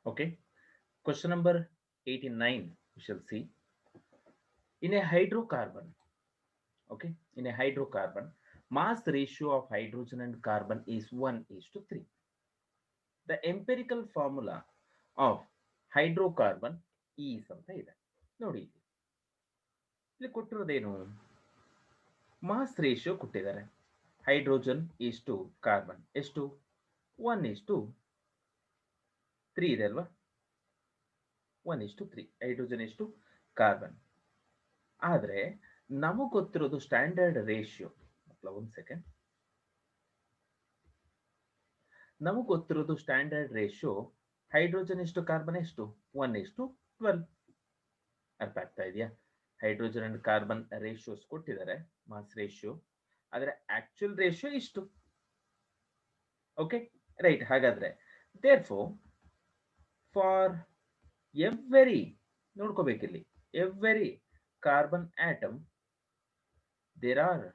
Okay. Question number 89, we shall see. In a hydrocarbon, okay, in a hydrocarbon, mass ratio of hydrogen and carbon is 1:3. The empirical formula of hydrocarbon is ಅಂತ ಇದೆ ನೋಡಿ. ಇಲ್ಲಿ ಕೊಟ್ಟಿರೋದೇನು? Mass ratio ಕೊಟ್ಟಿದ್ದಾರೆ. Hydrogen ಎಷ್ಟು, carbon ಎಷ್ಟು, 1:3 ಇದೆ ಅಲ್ವಾ? 1:3 hydrogen ಎಷ್ಟು, ಕಾರ್ಬನ್. ಆದರೆ ನಮಗೆ ಗೊತ್ತಿರೋದು ಸ್ಟ್ಯಾಂಡರ್ಡ್ ರೇಷಿಯೋ. ಒಂದು ಸೆಕೆಂಡ್. ನಮಗೆ ಗೊತ್ತಿರೋದು ಸ್ಟ್ಯಾಂಡರ್ಡ್ ರೇಷಿಯೋ ಹೈಡ್ರೋಜನ್ ಎಷ್ಟು, ಕಾರ್ಬನ್ ಎಷ್ಟು, 1:12. ಅರ್ಥ ಆಗ್ತಾ ಇದೆಯಾ? ಹೈಡ್ರೋಜನ್ ಅಂಡ್ ಕಾರ್ಬನ್ ರೇಷಿಯೋಸ್ ಕೊಟ್ಟಿದ್ದಾರೆ, ಮಾಸ್ ರೇಷಿಯೋ. ಆದರೆ ಆಕ್ಚುಯಲ್ ರೇಷಿಯೋ ಇಷ್ಟು. Okay, right. ಹಾಗಾದ್ರೆ ದೇರ್ಫೋರ್ ಫಾರ್ ಎವ್ರಿ, ನೋಡ್ಕೋಬೇಕಿಲ್ಲಿ, every carbon atom there are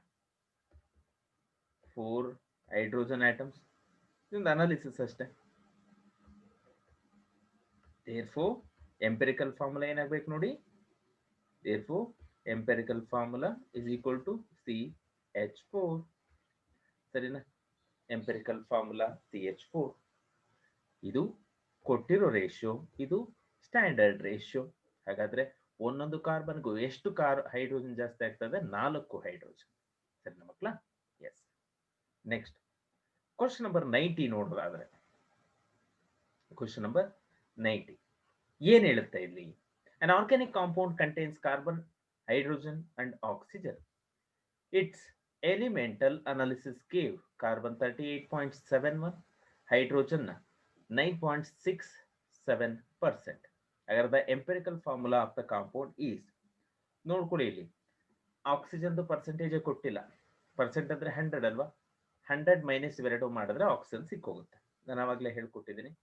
4 hydrogen atoms. ಇದೊಂದು ಅನಾಲಿಸಿಸ್ ಅಷ್ಟೇ. ದೇರ್ಫೋರ್ ಎಂಪಿರಿಕಲ್ ಫಾರ್ಮುಲಾ ಏನಾಗಬೇಕು ನೋಡಿ. Therefore empirical formula is equal to CH4. ಸರಿನಾ? Empirical formula CH4. ಇದು ಕೊಟ್ಟಿರೋ ರೇಷಿಯೋ, ಇದು ಸ್ಟ್ಯಾಂಡರ್ಡ್ ರೇಷಿಯೋ. ಹಾಗಾದ್ರೆ ಒಂದೊಂದು ಕಾರ್ಬನ್ಗೂ ಎಷ್ಟು ಹೈಡ್ರೋಜನ್ ಜಾಸ್ತಿ ಆಗ್ತದೆ? 4 ಹೈಡ್ರೋಜನ್. ಸರಿನಾ ಮಕ್ಕಳ? ಎಸ್. ನೆಕ್ಸ್ಟ್ ಕ್ವಶನ್ ನಂಬರ್ 90 ನೋಡೋದಾದ್ರೆ, ಕ್ವಶನ್ ನಂಬರ್ 90 ಏನ್ ಹೇಳುತ್ತೆ ಇಲ್ಲಿ? An organic compound contains carbon, hydrogen and oxygen. Its elemental analysis gave carbon 38.71, hydrogen 9.67%. Agar the empirical formula of the compound is, ನೋಡ್ಕೊಳ್ಳಿ ಇಲ್ಲಿ ಆಕ್ಸಿಜನ್ ಪರ್ಸೆಂಟೇಜ್ ಕೊಟ್ಟಿಲ್ಲ. Percent ಅಂದ್ರೆ 100 ಅಲ್ವಾ? 100 minus ಇವೆರಡು ಮಾಡಿದ್ರೆ ಆಕ್ಸಿಜನ್ ಸಿಕ್ಕೋಗುತ್ತೆ. ನಾನು ಆವಾಗಲೇ ಹೇಳ್ಕೊಟ್ಟಿದ್ದೀನಿ.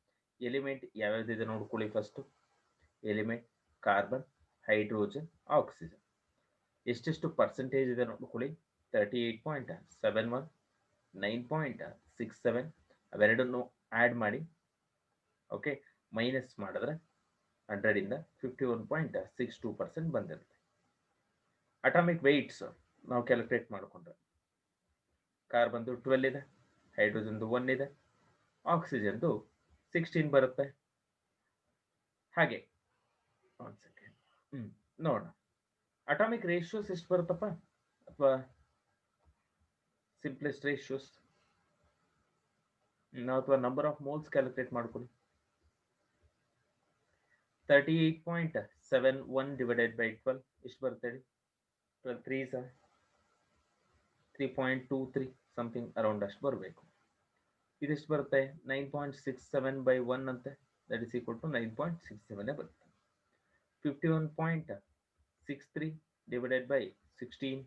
ಎಲಿಮೆಂಟ್ ಯಾವ್ಯಾವ್ದಿದೆ ನೋಡ್ಕೊಳ್ಳಿ. First element carbon, hydrogen, oxygen. ಎಷ್ಟೆಷ್ಟು ಪರ್ಸೆಂಟೇಜ್ ಇದೆ ನೋಡ್ಕೊಳ್ಳಿ. 38.71, 9.67 ಅವೆರಡನ್ನು ಆ್ಯಡ್ ಮಾಡಿ. ಓಕೆ, ಮೈನಸ್ ಮಾಡಿದ್ರೆ 100 ಇಂದ 51.62% ಬಂದಿರುತ್ತೆ. ಅಟಾಮಿಕ್ ವೆಯ್ಟ್ಸ್ ನಾವು ಕ್ಯಾಲ್ಕುಲೇಟ್ ಮಾಡಿಕೊಂಡ್ರೆ ಕಾರ್ಬನ್ದು 12 ಇದೆ, ಹೈಡ್ರೋಜನ್ದು 1 ಇದೆ, ಆಕ್ಸಿಜನ್ದು 16 ಬರುತ್ತೆ. ಹಾಗೆ ಒಂದು ಸೆಕೆಂಡ್ ನೋಡೋಣ. ಅಟಾಮಿಕ್ ರೇಷಿಯೋಸ್ ಎಷ್ಟು ಬರುತ್ತಪ್ಪ, ಅಥವಾ ಸಿಂಪ್ಲೆಸ್ಟ್ ರೇಷಿಯೋಸ್ ಅಥವಾ ನಂಬರ್ ಆಫ್ ಮೋಲ್ಸ್ ಕ್ಯಾಲ್ಕುಲೇಟ್ ಮಾಡ್ಕೊಳ್ಳಿ. 38.71 ಡಿವೈಡೆಡ್ ಬೈ 12 ಎಷ್ಟು ಬರುತ್ತೆ ಹೇಳಿ? 12 3s 3.23 ಸಮಥಿಂಗ್ ಅರೌಂಡ್ ಅಷ್ಟು ಬರಬೇಕು. ಇದೆಷ್ಟು ಬರುತ್ತೆ? 9.67 ಬೈ 1 ಅಂತೆ, ದಟ್ ಇಸ್ ಈಕ್ವಲ್ ಟು 9.67 ಬರುತ್ತೆ. 51.63 ಡಿವೈಡೆಡ್ ಬೈ 16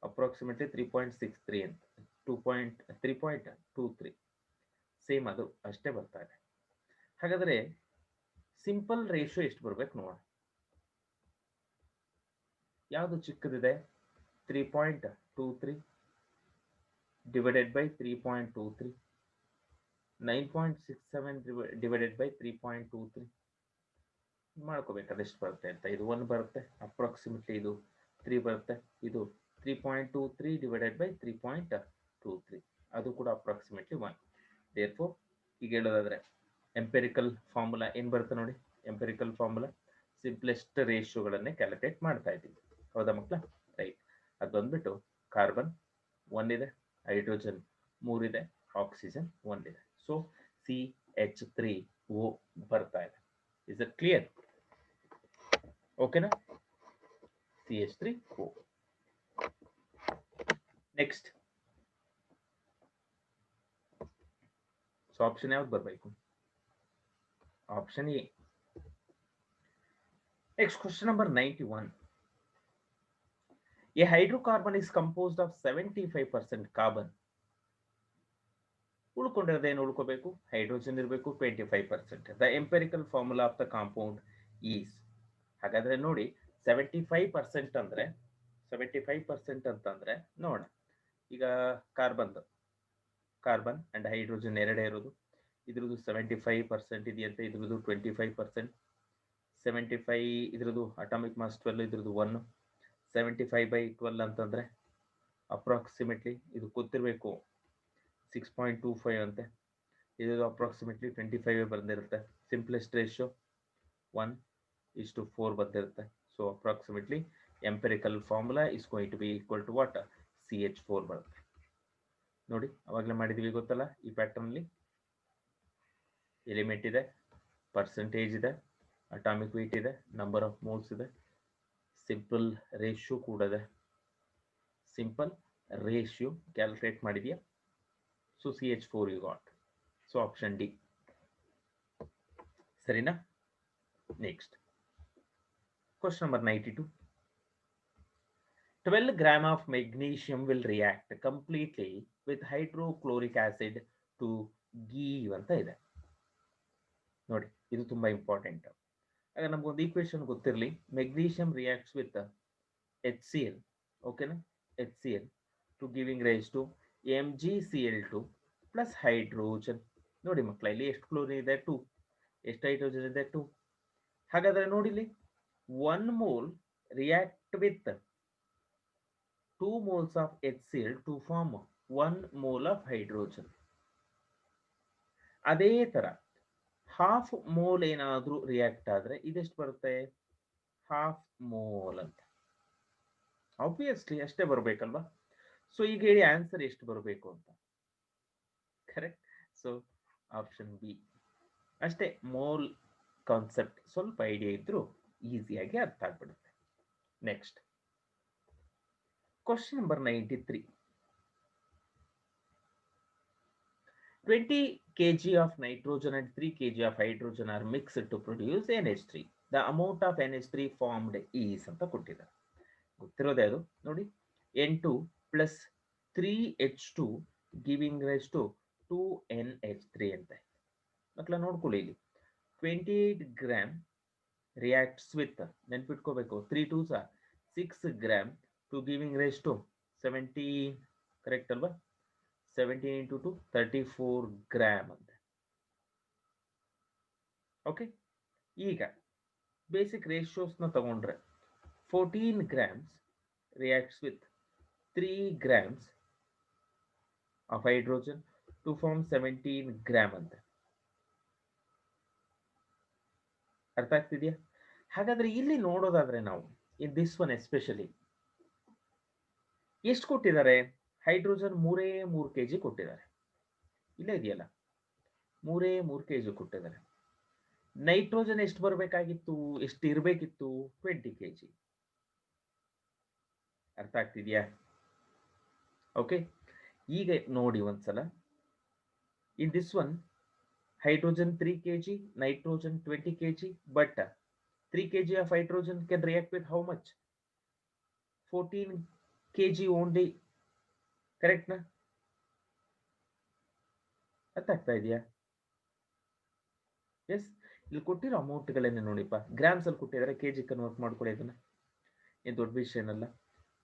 ಅಪ್ರಾಕ್ಸಿಮೇಟ್ಲಿ 3.63 ಅಂತ, 3.23 ಸೇಮ್ ಅದು ಅಷ್ಟೇ ಬರ್ತಾ ಇದೆ. ಹಾಗಾದ್ರೆ ಸಿಂಪಲ್ ರೇಷಿಯೋ ಎಷ್ಟು ಬರ್ಬೇಕು ನೋಡೋಣ. ಯಾವುದು ಚಿಕ್ಕದಿದೆ? 3.23 ಡಿವೈಡೆಡ್ ಬೈ 3.23, 9.67 ಡಿವೈಡೆಡ್ ಬೈ 3.23 ಮಾಡ್ಕೋಬೇಕು ಅದೆಷ್ಟು ಬರುತ್ತೆ ಅಂತ. ಇದು 1 ಬರುತ್ತೆ ಅಪ್ರಾಕ್ಸಿಮೇಟ್ಲಿ, ಇದು 3 ಬರುತ್ತೆ, ಇದು 3.23 ಡಿವೈಡೆಡ್ ಬೈ 3.23 ಅದು ಕೂಡ ಅಪ್ರಾಕ್ಸಿಮೇಟ್ಲಿ 1. ದೇರ್ಫೋರ್ ಈಗ ಹೇಳೋದಾದ್ರೆ ಎಂಪೆರಿಕಲ್ ಫಾರ್ಮುಲಾ ಏನು ಬರುತ್ತೆ ನೋಡಿ. ಎಂಪೆರಿಕಲ್ ಫಾರ್ಮುಲಾ ಸಿಂಪ್ಲೆಸ್ಟ್ ರೇಷಿಯೋಗಳನ್ನೇ ಕ್ಯಾಲ್ಕುಲೇಟ್ ಮಾಡ್ತಾ ಇದ್ದೀವಿ. ಹೌದಾ ಮಕ್ಕಳ? ರೈಟ್. ಅದು ಬಂದ್ಬಿಟ್ಟು ಕಾರ್ಬನ್ 1 ಇದೆ, ಹೈಡ್ರೋಜನ್ 3 ಇದೆ, ಆಕ್ಸಿಜನ್ 1 ಇದೆ. ಸೊ CH3O ಬರ್ತಾ ಇದೆ. Is it clear? ಓಕೆನಾ? CH3O. ನೆಕ್ಸ್ಟ್ ಸೊ ಆಪ್ಷನ್ ಯಾವ್ದು ಬರಬೇಕು? Option A. Next question number 91. A hydrocarbon is composed of 75% carbon. ಉಳ್ಕೊಂಡಿರೋದೇನು ಉಳ್ಕೋಬೇಕು? ಹೈಡ್ರೋಜನ್ ಇರಬೇಕು 25%. The empirical formula of the compound is. ಹಾಗಾದ್ರೆ ನೋಡಿ 75% ಅಂದ್ರೆ 75% ಅಂತಂದ್ರೆ ನೋಡ, ಈಗ ಕಾರ್ಬನ್ ಅಂಡ್ ಹೈಡ್ರೋಜನ್ ಎರಡೇ ಇರೋದು. ಇದ್ರದ್ದು 75% ಇದೆಯಂತೆ, ಇದ್ರದ್ದು 25%. 75 ಇದ್ರದ್ದು ಅಟಾಮಿಕ್ ಮಾಸ್ 12, ಇದ್ರದ್ದು 1. 75/12 ಅಂತಂದ್ರೆ ಅಪ್ರಾಕ್ಸಿಮೇಟ್ಲಿ ಇದು ಗೊತ್ತಿರಬೇಕು 6.25 ಅಂತೆ. ಇದು ಅಪ್ರಾಕ್ಸಿಮೇಟ್ಲಿ 25 ಬಂದಿರುತ್ತೆ. ಸಿಂಪ್ಲೆಸ್ಟ್ ರೇಷಿಯೋ 1:4 ಬಂದಿರುತ್ತೆ. So approximately empirical formula is going to be equal to what? CH4 ಬರುತ್ತೆ. ನೋಡಿ ಅವಾಗಲೇ ಮಾಡಿದೀವಿ ಗೊತ್ತಲ್ಲ, ಈ ಪ್ಯಾಟರ್ನಲ್ಲಿ ಎಲಿಮೆಂಟ್ ಇದೆ, ಪರ್ಸೆಂಟೇಜ್ ಇದೆ, ಅಟಾಮಿಕ್ ವೇಟ್ ಇದೆ, ನಂಬರ್ ಆಫ್ ಮೋಲ್ಸ್ ಇದೆ, ಸಿಂಪಲ್ ರೇಷಿಯೋ ಕೂಡ ಇದೆ. ಸಿಂಪಲ್ ರೇಷಿಯೋ ಕ್ಯಾಲ್ಕುಲೇಟ್ ಮಾಡಿದ್ಯಾ? So CH4 you got. So option D ಸರಿನಾ? Next question number 92. 12 gram of magnesium will react completely with hydrochloric acid to give ಅಂತ ಇದೆ. ನೋಡಿ ಇದು ತುಂಬಾ ಇಂಪಾರ್ಟೆಂಟ್. ಆಗ ನಮಗೊಂದು ಈಕ್ವೇಶನ್ ಗೊತ್ತಿರಲಿ, ಮೆಗ್ನೀಷಿಯಂ ರಿಯಾಕ್ಟ್ಸ್ ವಿತ್ HCl, ಓಕೆನಾ, HCl to giving rise to MgCl2 plus hydrogen. ನೋಡಿ ಮಕ್ಕಳ, ಇಲ್ಲಿ ಎಷ್ಟು ಕ್ಲೋರಿನ್ ಇದೆ? 2. ಎಷ್ಟು ಹೈಡ್ರೋಜನ್ ಇದೆ? 2. ಹಾಗಾದ್ರೆ ನೋಡಿಲಿ, 1 mole react with 2 moles of HCl to form 1 mole of hydrogen. ಅದೇ ತರ ಹಾಫ್ ಮೋಲ್ ಏನಾದ್ರೂ ರಿಯಾಕ್ಟ್ ಆದ್ರೆ ಇದೆಷ್ಟು ಬರುತ್ತೆ? ಹಾಫ್ ಮೋಲ್ ಅಂತ. ಆಬ್ವಿಯಸ್ಲಿ ಅಷ್ಟೇ ಬರಬೇಕಲ್ವಾ? ಸೊ ಈಗ ಹೇಳಿ ಆನ್ಸರ್ ಎಷ್ಟು ಬರಬೇಕು ಅಂತ. ಕರೆಕ್ಟ್. So option B. ಅಷ್ಟೇ, ಮೋಲ್ ಕಾನ್ಸೆಪ್ಟ್ ಸ್ವಲ್ಪ ಐಡಿಯಾ ಇದ್ರೂ ಈಸಿಯಾಗಿ ಅರ್ಥ ಆಗ್ಬಿಡುತ್ತೆ. Next question number 93. 20 kg of nitrogen and 3 kg of hydrogen are mixed to produce NH3. The amount of NH3 formed is ಅಂತ ಕೊಟ್ಟಿದ್ದಾರೆ. ಗೊತ್ತಿರೋದೇ ಅದು ನೋಡಿ, N2 plus 3H2 giving rise to 2NH3 ಅಂತ. ಮಕ್ಕಳ ನೋಡ್ಕೊಳ್ಳಿ, ಇಲ್ಲಿ 28 gram reacts with, ನೆನ್ಪಿಟ್ಕೋಬೇಕು, 3 2s 6 gram to giving rise to 17, correct ಅಲ್ವಾ? 17 into 2 34 gram ಅಂತ. ಓಕೆ, ಈಗ ಬೇಸಿಕ್ ರೇಷಿಯೋಸ್ನ ತಗೊಂಡ್ರೆ 14 grams reacts with 3 grams of hydrogen to form 17 gram ಅಂತ. ಅರ್ಥ ಆಗ್ತಿದೆಯಾ? ಹಾಗಾದ್ರೆ ಇಲ್ಲಿ ನೋಡೋದಾದ್ರೆ ನಾವು ಇನ್ ದಿಸ್ ಒನ್ ಎಸ್ಪೆಷಲಿ ಎಷ್ಟು ಕೊಟ್ಟಿದ್ದಾರೆ? ಹೈಡ್ರೋಜನ್ 3 kg ಕೊಟ್ಟಿದ್ದಾರೆ. ಇಲ್ಲೇ ಇದೆಯಲ್ಲ, 3 kg ಕೊಟ್ಟಿದ್ದಾರೆ. ನೈಟ್ರೋಜನ್ ಎಷ್ಟು ಬರಬೇಕಾಗಿತ್ತು? ಎಷ್ಟು ಇರಬೇಕಿತ್ತು? 20 kg. ಅರ್ಥ ಆಗ್ತಿದ್ಯಾ? ಓಕೆ, ಈಗ ನೋಡಿ ಒಂದ್ಸಲ, in this one hydrogen 3 kg, nitrogen 20 kg, but 3 kg of hydrogen can react with how much? 14 kg only. Correct ನಾ? ಅರ್ಥ ಆಗ್ತಾ ಇದೆಯಾ? ಎಸ್, ಇಲ್ಲಿ ಕೊಟ್ಟಿರೋ ಅಮೌಂಟ್ಗಳನ್ನೇ ನೋಡಿಪ್ಪ, ಗ್ರಾಮ್ಸ್ ಅಲ್ಲಿ ಕೊಟ್ಟಿದ್ದಾರೆ, ಕೆಜಿ ಕನ್ವರ್ಟ್ ಮಾಡ್ಕೊಳ್ಳಿ. ಇದನ್ನ ಏನು ದೊಡ್ಡ ವಿಷಯ ಏನಲ್ಲ.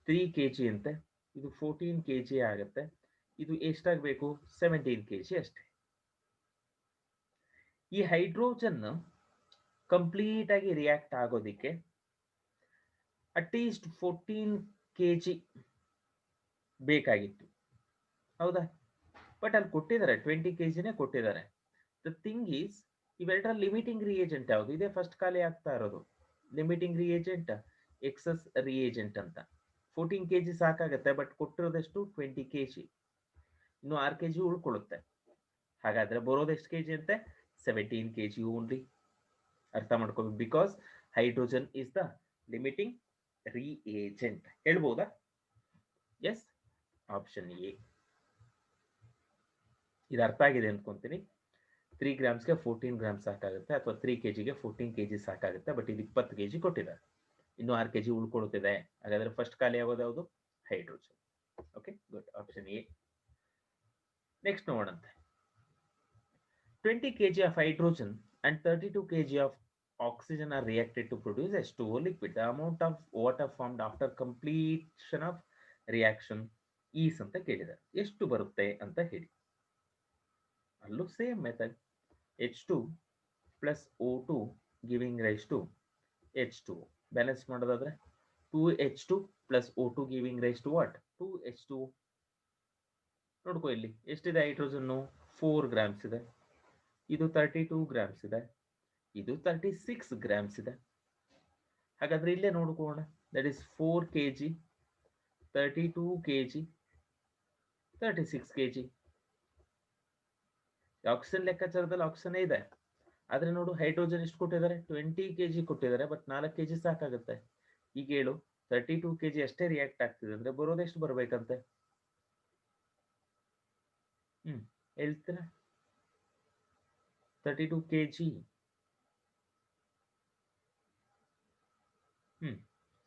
3 kg ಅಂತೆ, ಇದು 14 kg ಆಗುತ್ತೆ. ಇದು ಎಷ್ಟಾಗಬೇಕು? 17 kg ಅಷ್ಟೇ. ಈ ಹೈಡ್ರೋಜನ್ ಕಂಪ್ಲೀಟ್ ಆಗಿ ರಿಯಾಕ್ಟ್ ಆಗೋದಿಕ್ಕೆ ಅಟ್ಲೀಸ್ಟ್ 14 kg ಬೇಕಾಗಿತ್ತು, ಹೌದಾ? ಬಟ್ ಅಲ್ಲಿ ಕೊಟ್ಟಿದ್ದಾರೆ 20 kgನೇ ಕೊಟ್ಟಿದ್ದಾರೆ. ದ ಥಿಂಗ್ ಈಸ್, ಇವೆರಡರ ಲಿಮಿಟಿಂಗ್ ರಿಯೇಜೆಂಟ್ ಯಾವುದು ಇದೆ? ಫಸ್ಟ್ ಖಾಲಿ ಆಗ್ತಾ ಇರೋದು ಲಿಮಿಟಿಂಗ್ ರಿಯೇಜೆಂಟ್, ಎಕ್ಸಸ್ ರಿಯೇಜೆಂಟ್ ಅಂತ. 14 kg ಸಾಕಾಗತ್ತೆ, ಬಟ್ ಕೊಟ್ಟಿರೋದೆಷ್ಟು? 20 kg. ಇನ್ನು 6 kg ಉಳ್ಕೊಳ್ಳುತ್ತೆ. ಹಾಗಾದ್ರೆ ಬರೋದೆಷ್ಟು kg ಅಂತೆ? 17 kg ಓನ್ಲಿ. ಅರ್ಥ ಮಾಡ್ಕೋಬೇಕು, because hydrogen is the limiting reagent. ಹೇಳ್ಬೋದಾ? Yes, option A. ಇದು ಅರ್ಥ ಆಗಿದೆ ಅನ್ಕೊಂತೀನಿ. 3 ಗ್ರಾಮ್ಸ್ಗೆ 14 ಗ್ರಾಮ್ ಸಾಕಾಗುತ್ತೆ, ಅಥವಾ 3 kgಗೆ 14 kg ಸಾಕಾಗುತ್ತೆ. ಬಟ್ ಇದು 20 kg ಕೊಟ್ಟಿದ್ದಾರೆ, ಇನ್ನು 6 kg ಉಳ್ಕೊಳ್ತಿದೆ. ಹಾಗಾದ್ರೆ ಫಸ್ಟ್ ಖಾಲಿ ಆಗೋದು ಯಾವುದು? Hydrogen. Okay, good, option A. Next ನೋಡೋಣಂತೆ. 20 kg of hydrogen and 32 kg of oxygen are reacted to produce H2O liquid. The amount of water formed after completion of reaction is ಅಂತ ಕೇಳಿದ್ದಾರೆ. ಎಷ್ಟು ಬರುತ್ತೆ ಅಂತ ಹೇಳಿ. ಅಲ್ಲೂ same method, H2 plus O2 giving rise to H2O. Balance ಮಾಡೋದಾದ್ರೆ 2H2 plus O2 giving rise to what? 2H2O. ನೋಡ್ಕೋ ಇಲ್ಲಿ ಎಷ್ಟಿದೆ ಹೈಡ್ರೋಜನ್ನು 4 ಗ್ರಾಮ್ಸ್ ಇದೆ, ಇದು 32 ಗ್ರಾಮ್ಸ್ ಇದೆ, ಇದು 36 ಗ್ರಾಮ್ಸ್ ಇದೆ. ಹಾಗಾದ್ರೆ ಇಲ್ಲೇ ನೋಡ್ಕೋಣ, that is 4 kg, 32 kg, 36 kg. Oxygen ಲೆಕ್ಕಾಚಾರದಲ್ಲಿ ಆಕ್ಸಿಜನ್ ಇದೆ, ಆದ್ರೆ ನೋಡು ಹೈಡ್ರೋಜನ್ ಎಷ್ಟು ಕೊಟ್ಟಿದ್ದಾರೆ, 20 kg ಕೊಟ್ಟಿದ್ದಾರೆ, ಬಟ್ 4 kg ಸಾಕಾಗುತ್ತೆ. ಈಗ ಹೇಳು 32 kg ಅಷ್ಟೇ ರಿಯಾಕ್ಟ್ ಆಗ್ತಿದೆ ಅಂದ್ರೆ ಬರೋದೆಷ್ಟು ಬರ್ಬೇಕಂತೆ? ಹೇಳ್ತೀರಾ? 32 kg.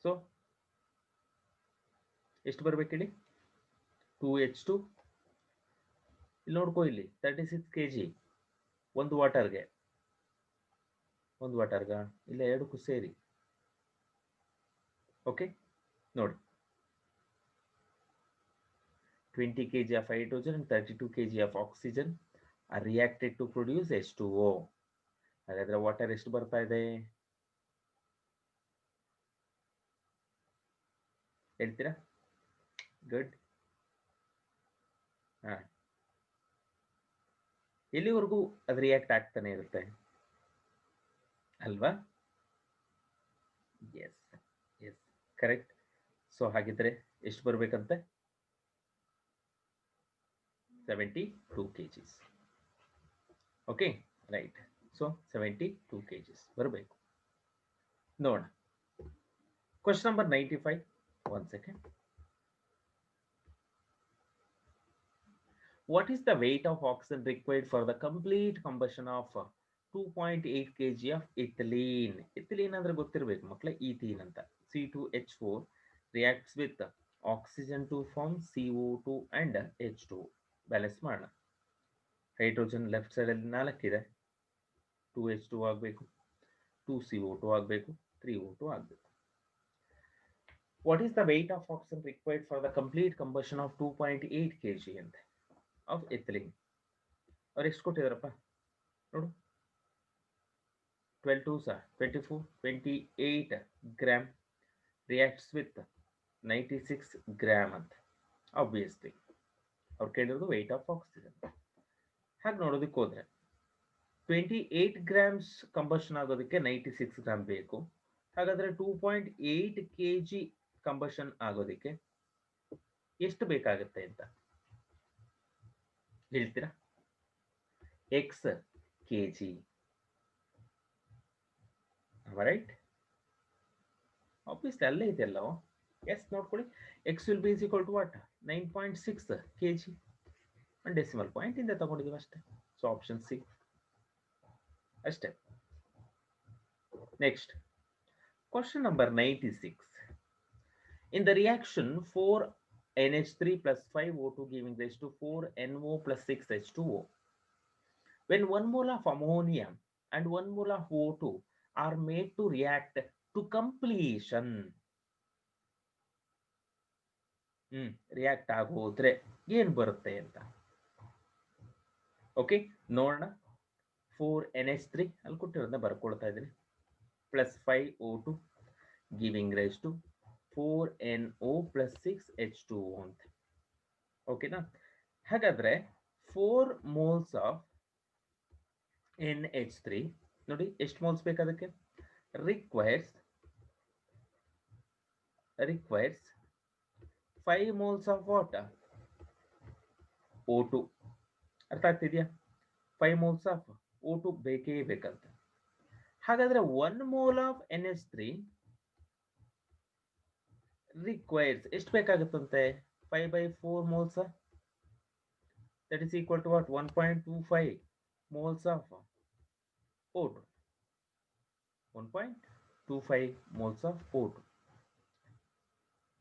ಸೊ ಎಷ್ಟು ಬರ್ಬೇಕು ಹೇಳಿ? 2H2 ಇಲ್ಲಿ ನೋಡ್ಕೋ, ಇಲ್ಲಿ 36 kg ಒಂದು ವಾಟರ್ಗೆ, ಒಂದು ವಾಟರ್ಗ ಇಲ್ಲ ಎರಡಕ್ಕೂ ಸೇರಿ. ಓಕೆ ನೋಡಿ, 20 kg of hydrogen and 32 kg of oxygen are reacted to produce H2O. ಹಾಗಾದ್ರೆ ವಾಟರ್ ಎಷ್ಟು ಬರ್ತಾ ಇದೆ ಹೇಳ್ತೀರಾ? ಗುಡ್. ಎಲ್ಲಿವರೆಗೂ ಅದು ರಿಯಾಕ್ಟ್ ಆಗ್ತಾನೆ ಇರುತ್ತೆ ಅಲ್ವಾ? S S, correct. ಸೊ ಹಾಗಿದ್ರೆ ಎಷ್ಟು ಬರ್ಬೇಕಂತೆ? 72 kgs. Okay right. So 72 kgs ಬರಬೇಕು. ನೋಡೋಣ question number 95. 1 second. What is the weight of oxygen required for the complete combustion of 2.8 kg of ethylene? Ethylene ಅಂದ್ರೆ ಗೊತ್ತಿರಬೇಕು ಮಕ್ಕಳೇ, ethene ಅಂತ. C2H4 reacts with oxygen to form CO2 and H2. Balance ಮಾಡೋಣ. Hydrogen left side ಅಲ್ಲಿ 4 ಇದೆ, 2H2 ಆಗಬೇಕು, 2CO2 ಆಗಬೇಕು, 3O2 ಆಗಬೇಕು. What is the weight of oxygen required for the complete combustion of 2.8 kg ಅಂತ of ethylene? ಅವ್ರು ಎಷ್ಟು ಕೊಟ್ಟಿದಾರಪ್ಪ ನೋಡು, 12 2s 24, 28 gram reacts with 96 gram ಅಂತ. ಆಬ್ವಿಯಸ್ಲಿ ಅವ್ರು ಕೇಳಿರೋದು ವೆಯ್ಟ್ ಆಫ್ ಆಕ್ಸಿಜನ್. ಹಾಗೆ ನೋಡೋದಕ್ಕೆ ಹೋದ್ರೆ 28 ಗ್ರಾಮ್ಸ್ ಕಂಬಷನ್ ಆಗೋದಕ್ಕೆ 96 ಗ್ರಾಮ್ ಬೇಕು. ಹಾಗಾದ್ರೆ 2.8 kg ಕಂಬಷನ್ ಆಗೋದಕ್ಕೆ ಎಷ್ಟು ಬೇಕಾಗುತ್ತೆ ಅಂತ ಹೇಳ್ತೀರಾ? x kg, right? ಆಬ್ವಿಯಸ್ಲಿ ಅಲ್ಲೇ ಇದೆಯಲ್ಲ. ಎಸ್ ನೋಡ್ಕೊಳ್ಳಿ, x will be is equal to what? 9.6 kg. ಒಂದು ಡೆಸಿಮಲ್ ಪಾಯಿಂಟ್ ಇಂದ ತಗೊಂಡಿದ್ದೀವಿ ಅಷ್ಟೇ. ಸೊ ಆಪ್ಷನ್ ಸಿ ಅಷ್ಟೇ. Next question number 96. In the reaction 4NH3 plus 5O2 giving rise to 4NO plus 6H2O. When 1 mole of ammonia and 1 mole of O2 are made to react to completion. React ಆಗೋದ್ರೆ ಏನ್ ಬರುತ್ತೆ ಅಂತ. Okay ನೋಡೋಣ. 4NH3 ಅಲ್ಲಿ ಕೊಟ್ಟಿರೋದನ್ನ ಬರ್ಕೊಳ್ತಾ ಇದ್ದೀನಿ, plus 5O2 giving rise to 4NO plus 6H2O ಅಂತ. ಓಕೆನಾ? ಹಾಗಾದ್ರೆ 4 moles of NH3 ನೋಡಿ ಎಷ್ಟು ಮೋಲ್ಸ್ ಬೇಕಾದಕ್ಕೆ? Requires 5 moles of water O2. ಅರ್ಥ ಆಗ್ತಿದ್ಯಾ? 5 moles of O2 ಬೇಕೇ ಬೇಕಂತ. ಹಾಗಾದ್ರೆ 1 mole of NH3 ರಿಕ್ವೈರ್ಸ್ ಎಷ್ಟು ಬೇಕಾಗುತ್ತಂತೆ? 5/4 moles. That is equal to what? 1.25 moles of O2. 1.25 moles of O2.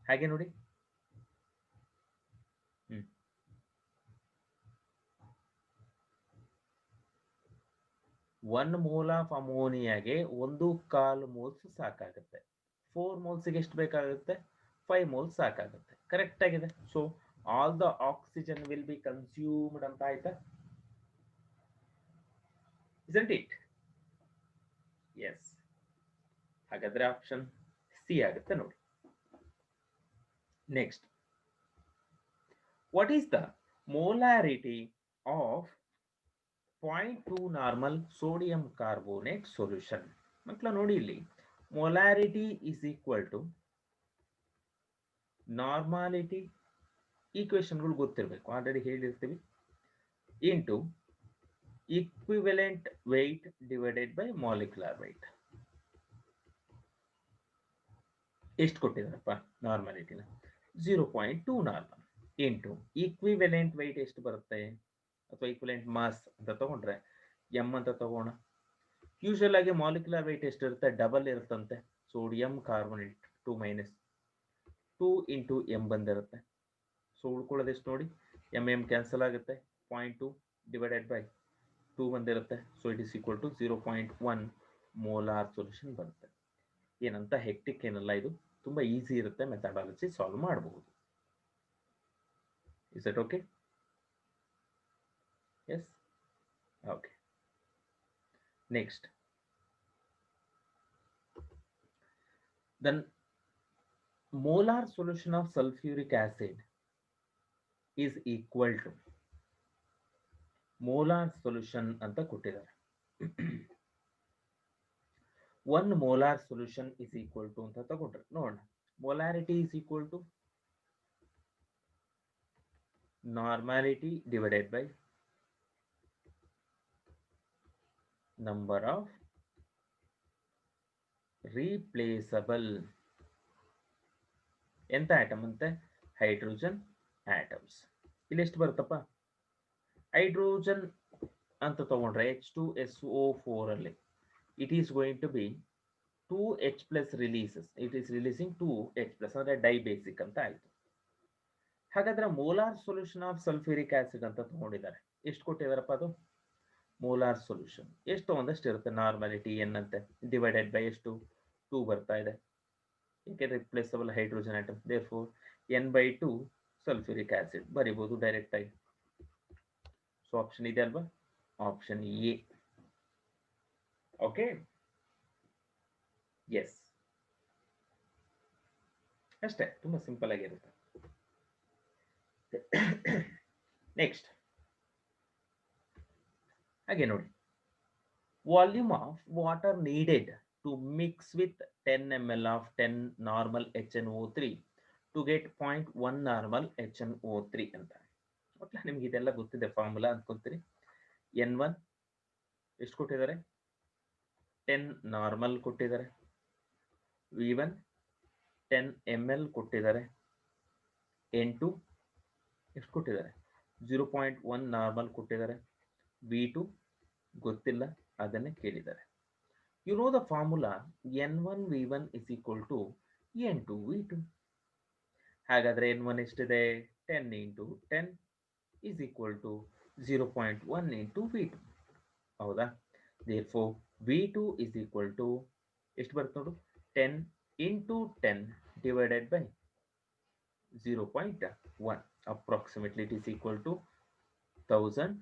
ಹಾಗೆ ನೋಡಿ, 1 mole of ಅಮೋನಿಯಾಗೆ 1/4 moles ಸಾಕಾಗುತ್ತೆ. 4 moles ಎಷ್ಟು ಬೇಕಾಗುತ್ತೆ? 5 moles ಸಾಕಾಗುತ್ತೆ. ಕರೆಕ್ಟ್ ಆಗಿದೆ. So all the oxygen will be consumed ಅಂತ ಆಯ್ತಾ? isn't it? Yes. ಹಾಗಾದ್ರೆ ಆಪ್ಷನ್ ಸಿ ಆಗುತ್ತೆ ನೋಡಿ. Next, what is the molarity of 0.2 normal sodium carbonate solution? ಮಕ್ಕಳ ನೋಡಿ, ಇಲ್ಲಿ molarity is equal to normality, ಈಕ್ವೇಶನ್ಗಳು ಗೊತ್ತಿರಬೇಕು, ಆಲ್ರೆಡಿ ಹೇಳಿರ್ತೀವಿ, into equivalent weight divided by molecular weight. ಎಷ್ಟು ಕೊಟ್ಟಿದ್ದಾರಪ್ಪ ನಾರ್ಮಾಲಿಟಿನ? 0.2 ನಾರ್ಮಲ್ ಇಂಟು ಈಕ್ವಿವೆಲೆಂಟ್ weight ಎಷ್ಟು ಬರುತ್ತೆ, ಅಥವಾ ಈಕ್ವಿವೆಲೆಂಟ್ ಮಾಸ್ ಅಂತ ತಗೊಂಡ್ರೆ ಎಂ ಅಂತ ತಗೋಣ. ಯೂಶುವಲ್ ಆಗಿ ಮಾಲಿಕ್ಯುಲರ್ weight ಎಷ್ಟು ಇರುತ್ತೆ? ಡಬಲ್ ಇರುತ್ತಂತೆ. ಸೋಡಿಯಂ ಕಾರ್ಬೋನೇಟ್ 2 - 2 ಇಂಟು ಎಂ ಬಂದಿರುತ್ತೆ. ಸೊ ಉಳ್ಕೊಳ್ಳೋದೆಷ್ಟು ನೋಡಿ, ಎಂ ಕ್ಯಾನ್ಸಲ್ ಆಗುತ್ತೆ, 0.2 ಡಿವೈಡೆಡ್ ಬೈ 2 ಬಂದಿರುತ್ತೆ. So it is equal to 0.1 molar solution ಬರುತ್ತೆ. ಏನಂತ ಹೆಕ್ಟಿಕ್ ಏನಲ್ಲ, ಇದು ತುಂಬಾ ಈಸಿ ಇರುತ್ತೆ, ಮೆಥಡಾಲಜಿ ಸಾಲ್ವ್ ಮಾಡಬಹುದು. Is it okay? Yes, okay. Next, then molar solution of sulfuric acid is equal to molar solution ಅಂತ ಕೊಟ್ಟಿದ್ದಾರೆ. 1 molar solution is equal to ಅಂತ ತಗೊಂಡ್ರೆ ನೋಡೋಣ. molarity is equal to normality divided by number of replaceable ಎಂತ atom ಅಂತೆ? Hydrogen atoms. ಇಲ್ಲಿ ಎಷ್ಟು ಬರುತ್ತಪ್ಪ? ಹೈಡ್ರೋಜನ್ ಅಂತ ತಗೊಂಡ್ರೆ H2SO4 ಅಲ್ಲಿ it is going to be 2H+ releases. It is releasing 2H+, ಅಂದ್ರೆ ಡೈಬೇಸಿಕ್ ಅಂತ ಆಯ್ತು. ಹಾಗಾದ್ರೆ molar solution of sulphuric acid ಅಂತ ತಗೊಂಡಿದ್ದಾರೆ. ಎಷ್ಟು ಕೊಟ್ಟಿದಾರಪ್ಪ ಅದು? ಮೋಲಾರ್ ಸೊಲ್ಯೂಷನ್ ಎಷ್ಟು ಒಂದಷ್ಟು ಇರುತ್ತೆ. ನಾರ್ಮಾಲಿಟಿ ಎನ್ ಅಂತೆ, ಡಿವೈಡೆಡ್ ಬೈ ಎಷ್ಟು? 2 ಬರ್ತಾ ಇದೆ, ಏಕೆ replaceable hydrogen atom. Therefore N/2 sulphuric acid ಬರಿಬಹುದು ಡೈರೆಕ್ಟ್ ಆಗಿ. ಸೊ ಆಪ್ಷನ್ ಇದೆ ಅಲ್ವಾ? Option A. ಓಕೆ, ಎಸ್, ಅಷ್ಟೇ, ತುಂಬಾ ಸಿಂಪಲ್ ಆಗಿರುತ್ತೆ. ನೆಕ್ಸ್ಟ್, ಹಾಗೆ ನೋಡಿ, volume of water needed to mix with 10 ml of 10 normal HNO3 to get 0.1 normal HNO3 ಅಂತ. ಒಟ್ಲ ನಿಮ್ಗೆ ಇದೆಲ್ಲ ಗೊತ್ತಿದೆ ಫಾರ್ಮುಲಾ ಅನ್ಕೊಂತೀರಿ. N1 ಎಷ್ಟು ಕೊಟ್ಟಿದ್ದಾರೆ? 10 ನಾರ್ಮಲ್ ಕೊಟ್ಟಿದ್ದಾರೆ. V1 10 ml ಕೊಟ್ಟಿದ್ದಾರೆ. N2 ಎಷ್ಟು ಕೊಟ್ಟಿದ್ದಾರೆ? 0.1 ನಾರ್ಮಲ್ ಕೊಟ್ಟಿದ್ದಾರೆ. V2 ಗೊತ್ತಿಲ್ಲ, ಅದನ್ನೇ ಕೇಳಿದ್ದಾರೆ. You know the formula N1V1 is equal to N2V2. ಹಾಗಾದ್ರೆ N1 ಎಷ್ಟಿದೆ? 10 into 10 is equal to 0.1 into V2. ಹೌದಾ? Therefore V2 is equal to ಎಷ್ಟು ಬರುತ್ತೆ ನೋಡು? 10 into 10 divided by 0.1. Approximately it is equal to 1000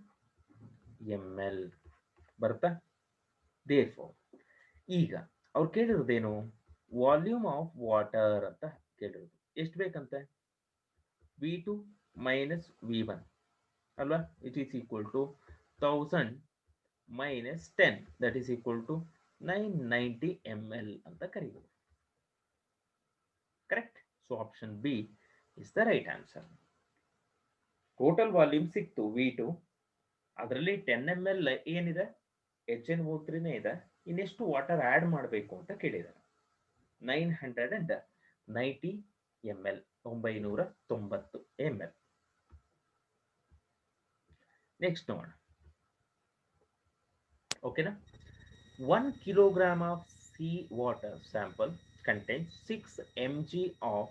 ml ಬರುತ್ತಾ? Therefore ಈಗ ಅವ್ರು ಕೇಳಿರೋದೇನು? Volume of water ಅಂತ ಕೇಳಿರೋದು. ಎಷ್ಟು ಬೇಕಂತೆ? V2 minus V1 ಅಲ್ವಾ? It is equal to 1000 minus 10, that is equal to 990 ml ಅಂತ ಕರೀಬೋದು. Correct? So option B is the right answer. Total volume ಸಿಕ್ತು V2, ಅದರಲ್ಲಿ 10 ml ಏನಿದೆ? HNO3 ಇದೆ. ಇನ್ನೆಷ್ಟು ವಾಟರ್ ಆಡ್ ಮಾಡಬೇಕು ಅಂತ ಕೇಳಿದ್ದಾರೆ. 990 ml, 990 ml. ನೆಕ್ಸ್ಟ್ ನೋಡೋಣ. ಓಕೆನಾ? 1 kilogram of sea water sample contains 6 mg of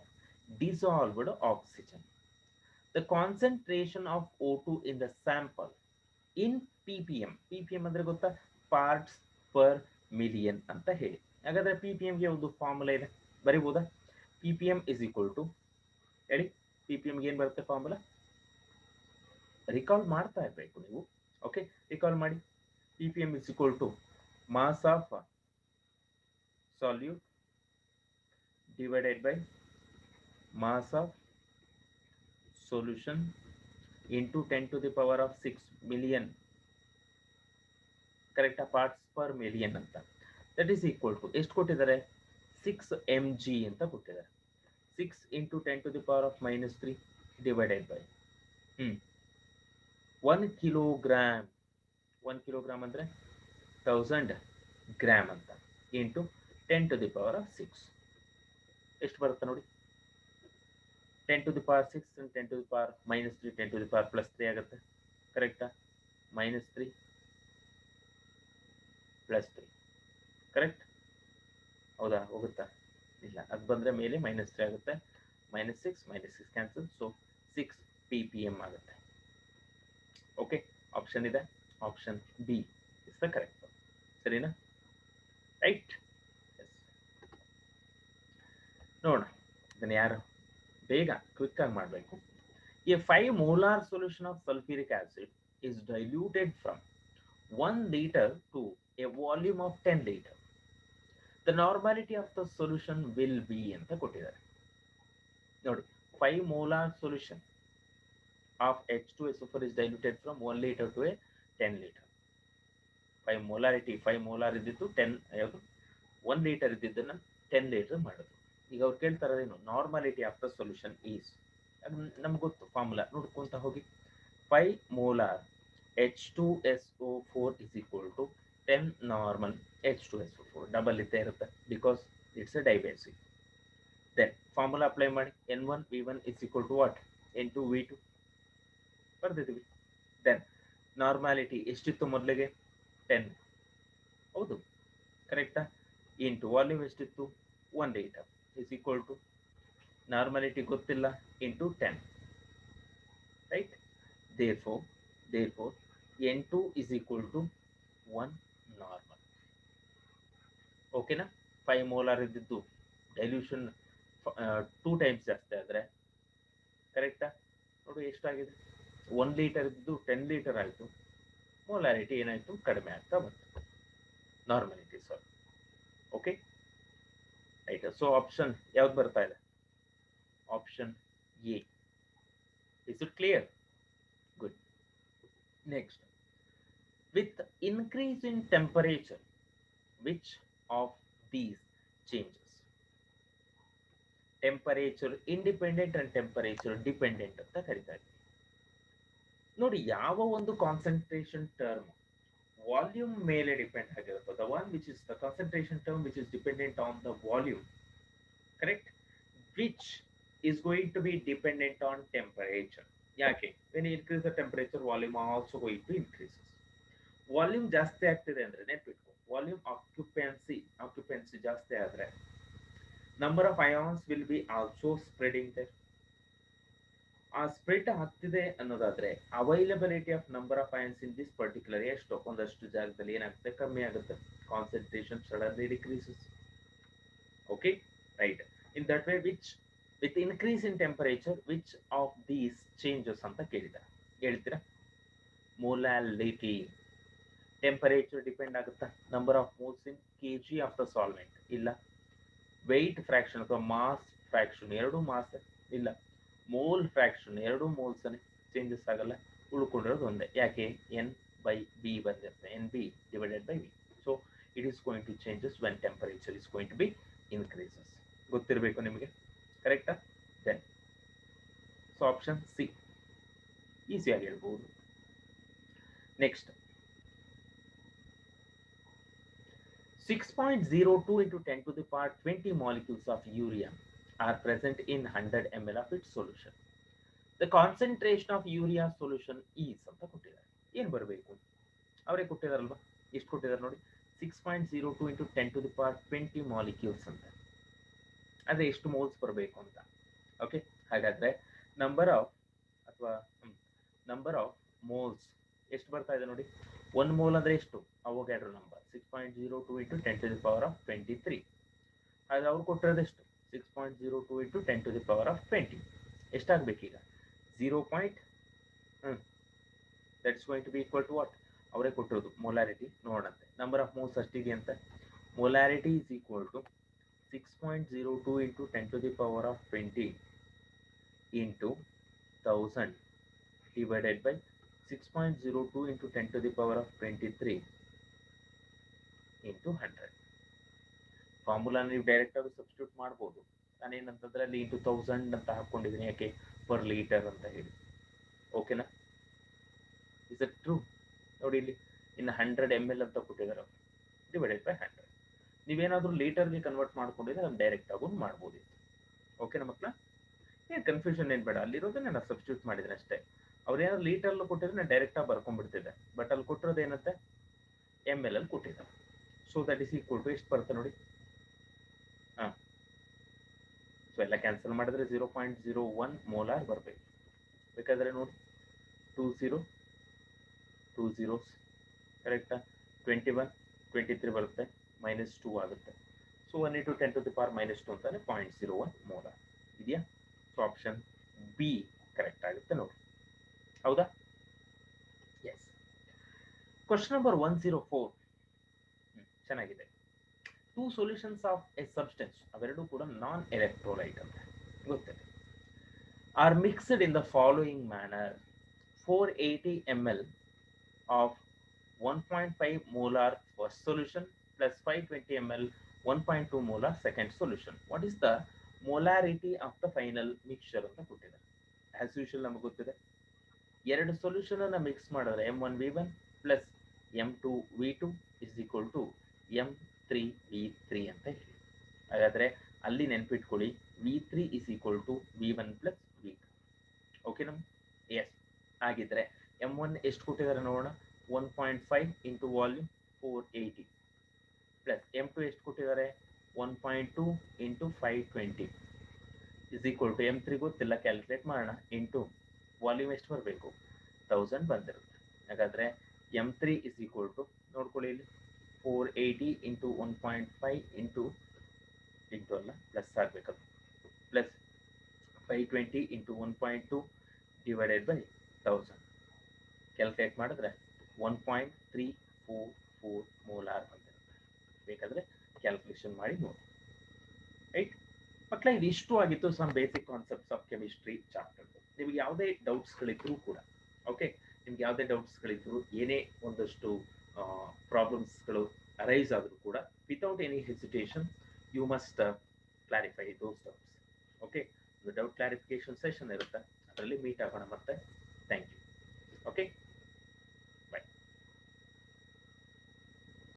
dissolved oxygen. The concentration of O2 in the sample in ppm. ppm ಅಂದ್ರೆ ಗೊತ್ತಾ? ಪಾರ್ಟ್ಸ್ ಪರ್ ಮಿಲಿಯನ್ ಅಂತ ಹೇಳಿ. ಹಾಗಾದ್ರೆ ppmಗೆ ಒಂದು ಫಾರ್ಮುಲಾ ಇದೆ, ಬರಿಬಹುದಾ? ppm is equal to, ಹೇಳಿ ppmಗೆ ಏನು ಬರುತ್ತೆ ಫಾರ್ಮುಲಾ? ರಿಕಾಲ್ ಮಾಡ್ತಾ ಇರಬೇಕು ನೀವು. ಓಕೆ, ರಿಕಾಲ್ ಮಾಡಿ. ppm is equal to mass of solute divided by mass of solution into 10 to the power of 6 million ಕರೆಕ್ಟಾ ಪಾರ್ಟ್ಸ್ ಪರ್ ಮಿಲಿಯನ್ ಅಂತ ದಟ್ ಈಸ್ ಈಕ್ವಲ್ ಟು ಎಷ್ಟು ಕೊಟ್ಟಿದ್ದಾರೆ 6 mg ಅಂತ ಕೊಟ್ಟಿದ್ದಾರೆ 6 into 10 to the power of -3 divided by 1 kilogram 1 kilogram ಅಂದರೆ 1000 gram ಅಂತ into 10 to the power of 6 ಎಷ್ಟು ಬರುತ್ತೆ ನೋಡಿ 10 to the power 6 and 10 to the power -3 10 to the power +3 ಆಗುತ್ತೆ ಕರೆಕ್ಟಾ -3 +3 ಕರೆಕ್ಟ್ ಹೌದಾ ಹೋಗುತ್ತಾ ಇಲ್ಲ ಅದು ಬಂದರೆ ಮೇಲೆ -3 ಆಗುತ್ತೆ -6 ಕ್ಯಾನ್ಸಲ್ ಸೊ 6 ppm ಆಗುತ್ತೆ ಓಕೆ ಆಪ್ಷನ್ ಇದೆ option B is the correct ಸರಿನಾ ರೈಟ್ ಎಸ್ ನೋಡೋಣ ಇದನ್ನು ಯಾರು ಬೇಗ ಕ್ವಿಕ್ ಆಗಿ ಮಾಡಬೇಕು A 5 molar solution of sulfuric acid is diluted from 1 liter to a volume of 10 liter. The normality of the solution will be ಅಂತ ಕೊಟ್ಟಿದ್ದಾರೆ ನೋಡಿ 5 molar solution of H2SO4 is diluted from 1 liter to a 10 liter. 5 molarity 5 molar ಇದ್ದಿದ್ದು 10 ಯಾವುದು 1 litre ಇದ್ದಿದ್ದನ್ನು 10 litre ಮಾಡೋದು ಈಗ ಅವ್ರು ಕೇಳ್ತಾರೇನು ನಾರ್ಮಾಲಿಟಿ of the solution is ನಮ್ಗೆ ಗೊತ್ತು ಫಾರ್ಮುಲಾ ನೋಡ್ಕೊಂತ ಹೋಗಿ 5 molar H2SO4 is equal to 10 normal H2SO4 double ಇದ್ದೇ ಇರುತ್ತೆ because it's a dibasic then formula apply ಮಾಡಿ N1V1 is equal to what N2V2 ಬರ್ದಿದ್ದೀವಿ ದೆನ್ ನಾರ್ಮಾಲಿಟಿ ಎಷ್ಟಿತ್ತು ಮೊದಲಿಗೆ 10 ಹೌದು ಕರೆಕ್ಟಾ ಇಂಟು ವಾಲ್ಯೂಮ್ ಎಷ್ಟಿತ್ತು 1 litre is equal to normality ಗೊತ್ತಿಲ್ಲ into 10 right therefore N2 is equal to 1 normal ಓಕೆನಾ 5 molar ಇದ್ದಿದ್ದು ಡೈಲ್ಯೂಷನ್ 2 ಟೈಮ್ಸ್ ಜಾಸ್ತಿ ಆದರೆ ಕರೆಕ್ಟಾ ನೋಡಿ ಎಷ್ಟಾಗಿದೆ 1 ಲೀಟರ್ ಇದ್ದು 10 ಲೀಟರ್ ಆಯಿತು ಮೊಲಾರಿಟಿ ಏನಾಯಿತು ಕಡಿಮೆ ಆಗ್ತಾ ಬಂತು ನಾರ್ಮಲಿಟಿ ಸಾರಿ ಓಕೆ ರೈಟ್ ಸೊ ಆಪ್ಷನ್ ಯಾವ್ದು ಬರ್ತಾ ಇದೆ option A is it clear good next with increase in temperature which of these changes temperature independent and temperature dependent ಅಂತ ಕರೀತಾರೆ ನೋಡಿ ಯಾವ ಒಂದು ಕಾನ್ಸಂಟ್ರೇಷನ್ ಟರ್ಮ್ ವಾಲ್ಯೂಮ್ ಮೇಲೆ ಡಿಪೆಂಡ್ ಆಗಿರುತ್ತೆ the one which is the concentration term which is dependent on the volume correct which is going to be dependent on temperature ಯಾಕೆ when you increase the temperature volume also going to increases volume ಜಾಸ್ತಿ ಆಗ್ತಿದೆ ಅಂದ್ರೆ ನೆನಪಿಟ್ಕೊ volume occupancy ಜಾಸ್ತಿ ಆದ್ರೆ number of ions will be also spreading there ಆ spread ಆಗ್ತಿದೆ ಅನ್ನೋದಾದ್ರೆ availability of number of ions in this particular ಎಷ್ಟು ಒಂದಷ್ಟು ಜಾಗದಲ್ಲಿ ಏನಾಗುತ್ತೆ ಕಮ್ಮಿ ಆಗುತ್ತೆ concentration suddenly decreases okay right in that way which with increase in temperature which of these changes ಅಂತ ಕೇಳಿದ್ದಾರೆ ಹೇಳ್ತೀರಾ ಮೊಲಾಲಿಟಿ ಟೆಂಪರೇಚರ್ ಡಿಪೆಂಡ್ ಆಗುತ್ತಾ number of moles in KG of the solvent ಇಲ್ಲ ವೆಯ್ಟ್ ಫ್ರಾಕ್ಷನ್ ಅಥವಾ ಮಾಸ್ ಫ್ರಾಕ್ಷನ್ ಎರಡು mass ಇಲ್ಲ mole fraction ಎರಡು moles changes ಆಗಲ್ಲ ಉಳ್ಕೊಂಡಿರೋದು ಒಂದೇ ಯಾಕೆ N/V ಬಂದಿರುತ್ತೆ NB divided by V so it is going to changes when temperature is going to be increases ಗೊತ್ತಿರಬೇಕು ನಿಮಗೆ ಕರೆಕ್ಟಾ ದೆನ್ ಸೊ ಆಪ್ಷನ್ ಸಿ ಈಸಿಯಾಗಿ ಹೇಳ್ಬೋದು next 6.02 into 10 to the power 20 molecules of urea are present in 100 ml of its solution. The concentration of urea solution is ಅಂತ ಕೊಟ್ಟಿದ್ದಾರೆ ಏನು ಬರಬೇಕು ಅವರೇ ಕೊಟ್ಟಿದಾರಲ್ವಾ ಎಷ್ಟು ಕೊಟ್ಟಿದ್ದಾರೆ ನೋಡಿ 6.02 into 10 to the power 20 molecules ಅಂತ ಅದೇ ಎಷ್ಟು ಮೋಲ್ಸ್ ಬರಬೇಕು ಅಂತ ಓಕೆ ಹಾಗಾದ್ರೆ ನಂಬರ್ ಆಫ್ ಮೋಲ್ಸ್ ಎಷ್ಟು ಬರ್ತಾ ಇದೆ ನೋಡಿ 1 ಮೋಲ್ ಅಂದ್ರೆ ಎಷ್ಟು ಅವೊಗ್ಯಾಡ್ರೋ number 6.02 into 10 to the power of 23 ಹಾಗೆ ಅವ್ರು ಕೊಟ್ಟಿರೋದು ಎಷ್ಟು 6.02 into 10 to the power of 20 ಎಷ್ಟಾಗಬೇಕೀಗ 0. That's going to be equal to what ಅವರೇ ಕೊಟ್ಟಿರೋದು ಮೊಲಾರಿಟಿ ನೋಡಂತೆ. ನಂಬರ್ ಆಫ್ ಮೋಲ್ಸ್ ಅಷ್ಟಿದೆ ಅಂತ. Molarity is equal to 6.02 into 10 to the power of 20 into 1000 divided by 6.02 into 10 to the power of 23 into 100. Formula ನೀವು direct ಆಗಿ substitute ಮಾಡ್ಬೋದು. ನಾನೇನಂತಂದ್ರೆ ಅಲ್ಲಿ ಇಂಟು 1000 ಅಂತ ಹಾಕೊಂಡಿದ್ದೀನಿ, ಯಾಕೆ ಪರ್ ಲೀಟರ್ ಅಂತ ಹೇಳಿ. ಓಕೆನಾ? Is it true? ನೋಡಿ ಇಲ್ಲಿ ಇನ್ನು 100 ml ಅಂತ ಕೊಟ್ಟಿದ್ದಾರೆ, ಡಿವೈಡೆಡ್ ಬೈ 100. ನೀವೇನಾದ್ರೂ ಲೀಟರ್ಗೆ ಕನ್ವರ್ಟ್ ಮಾಡ್ಕೊಂಡಿದ್ರೆ ಅದನ್ನ ಡೈರೆಕ್ಟ್ ಆಗೂ ಮಾಡ್ಬೋದು. ಓಕೆನಾ ಮಕ್ಕಳ? ಏನು ಕನ್ಫ್ಯೂಷನ್ ಏನು ಬೇಡ, ಅಲ್ಲಿರೋದನ್ನ ನಾನು ಸಬ್ಸ್ಟಿಟ್ಯೂಟ್ ಮಾಡಿದ್ದೀನಿ ಅಷ್ಟೇ. ಅವ್ರೇನಾದ್ರು ಲೀಟರ್ಲು ಕೊಟ್ಟಿದ್ರೆ ನಾನು ಡೈರೆಕ್ಟ್ ಆಗಿ ಬರ್ಕೊಂಡ್ಬಿಡ್ತಿದ್ದೆ, ಬಟ್ ಅಲ್ಲಿ ಕೊಟ್ಟಿರೋದು ಏನಂತೆ ml ಅಲ್ಲಿ ಕೊಟ್ಟಿದ್ದಾರೆ. So that is equal to ಎಷ್ಟು ಬರುತ್ತೆ ನೋಡಿ. ಹಾಂ, ಸೊ ಎಲ್ಲ ಕ್ಯಾನ್ಸಲ್ ಮಾಡಿದ್ರೆ 0.01 ಮೋಲಾರ್ ಬರಬೇಕು. ಬೇಕಾದ್ರೆ ನೋಡಿ 2 zeros ಕರೆಕ್ಟಾ? 21 23 ಬರುತ್ತೆ, -2 ಆಗುತ್ತೆ. So 1 into 10 to the power -2 ಅಂತಾನೆ 0.01 ಮೋಲಾರ್ ಇದೆಯಾ? ಸೊ ಆಪ್ಷನ್ ಬಿ ಕರೆಕ್ಟ್ ಆಗುತ್ತೆ ನೋಡಿ. ಹೌದಾ? ಎಸ್. ಕ್ವಶನ್ ನಂಬರ್ 104 ಚೆನ್ನಾಗಿದೆ. 2 ಸೊಲ್ಯೂಷನ್ಸ್ ಆಫ್ ಎ ಸಬ್ಸ್ಟೆನ್ಸ್, ಅವೆರಡೂ ಕೂಡ ನಾನ್ ಎಲೆಕ್ಟ್ರೋಲೈಟ್ ಅಂತ ಗೊತ್ತಿದೆ, are mixed in the following manner. 480 ml of 1.5 molar first solution plus 520 ml 1.2 molar second solution. What is the molarity of the final mixture ಅಂತ ಕೊಟ್ಟಿದ್ದಾರೆ. As usual ನಮಗೆ ಗೊತ್ತಿದೆ, ಎರಡು solution ಅನ್ನ ಮಿಕ್ಸ್ ಮಾಡಿದ್ರೆ M1V1 plus M2V2 is equal to M3V3 ಅಂತ ಹೇಳಿ. ಹಾಗಾದ್ರೆ ಅಲ್ಲಿ ನೆನ್ಪಿಟ್ಕೊಳ್ಳಿ, V3 is equal to V1 plus V2. ಓಕೆನಾ? ಎಸ್. ಹಾಗಿದ್ರೆ M1 ಎಷ್ಟು ಕೊಟ್ಟಿದ್ದಾರೆ ನೋಡೋಣ. 1.5 ಇಂಟು ವಾಲ್ಯೂಮ್ 480 ಪ್ಲಸ್ M2 ಎಷ್ಟು ಕೊಟ್ಟಿದ್ದಾರೆ 1.2 into 520 is equal to M3 ಗೊತ್ತಿಲ್ಲ, ಕ್ಯಾಲ್ಕುಲೇಟ್ ಮಾಡೋಣ, ಇಂಟು ವಾಲ್ಯೂಮ್ ಎಷ್ಟು ಬರಬೇಕು 1000 ಬಂದಿರುತ್ತೆ. ಹಾಗಾದ್ರೆ M3 ಇಸ್ ಈಕ್ವಲ್ ಟು ನೋಡ್ಕೊಳ್ಳಿ ಇಲ್ಲಿ 480 ಇಂಟು 1.5 ಇಂಟು ಅಲ್ಲ ಪ್ಲಸ್ ಆಗಬೇಕದು, plus 520 into 1.2 divided by 1000 calculate ಮಾಡಿದ್ರೆ 1.344 ಮೋಲಾರ್ ಬಂದಿರುತ್ತೆ. ಬೇಕಾದ್ರೆ ಕ್ಯಾಲ್ಕುಲೇಷನ್ ಮಾಡಿ ನೋಡಿ. ರೈಟ್ ಮಕ್ಕಳ, ಇದು ಇಷ್ಟು ಆಗಿತ್ತು some basic concepts of chemistry chapter. ನಿಮ್ಗೆ ಯಾವುದೇ ಡೌಟ್ಸ್ಗಳಿದ್ರು ಕೂಡ, ಓಕೆ, ನಿಮ್ಗೆ ಯಾವುದೇ ಡೌಟ್ಸ್ಗಳಿದ್ರು, ಏನೇ ಒಂದಷ್ಟು ಪ್ರಾಬ್ಲಮ್ಸ್ಗಳು ಅರೈಸ್ ಆದರೂ ಕೂಡ, without any hesitation you must clarify those doubts. Okay, doubt clarification session ಇರುತ್ತೆ, ಅದರಲ್ಲಿ ಮೀಟ್ ಆಗೋಣ ಮತ್ತೆ.